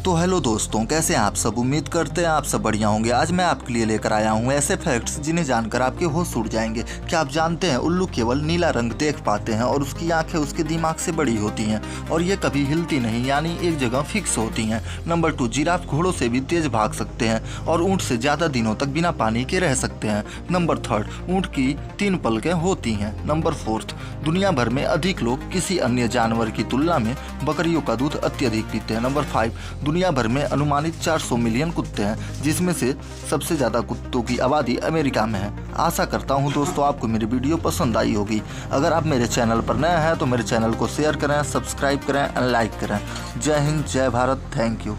तो हेलो दोस्तों, कैसे हैं आप सब। उम्मीद करते हैं आप सब बढ़िया होंगे। आज मैं आपके लिए लेकर आया हूं ऐसे फैक्ट्स जिन्हें जानकर आपके होश उड़ जाएंगे। क्या आप जानते हैं उल्लू केवल नीला रंग देख पाते हैं और उसकी आंखें उसके दिमाग से बड़ी होती हैं और ये कभी हिलती नहीं, यानी एक जगह फिक्स होती हैं। नंबर 2, जिराफ घोड़ों से भी तेज भाग सकते हैं और ऊँट से ज़्यादा दिनों तक बिना पानी के रह सकते हैं। नंबर 3, ऊँट की 3 पलकें होती हैं। नंबर 4, दुनिया भर में अधिक लोग किसी अन्य जानवर की तुलना में बकरियों का दूध अत्यधिक पीते हैं। नंबर 5, दुनिया भर में अनुमानित 400 मिलियन कुत्ते हैं, जिसमें से सबसे ज़्यादा कुत्तों की आबादी अमेरिका में है। आशा करता हूं दोस्तों आपको मेरी वीडियो पसंद आई होगी। अगर आप मेरे चैनल पर नए हैं तो मेरे चैनल को शेयर करें, सब्सक्राइब करें और लाइक करें। जय हिंद, जय भारत, थैंक यू।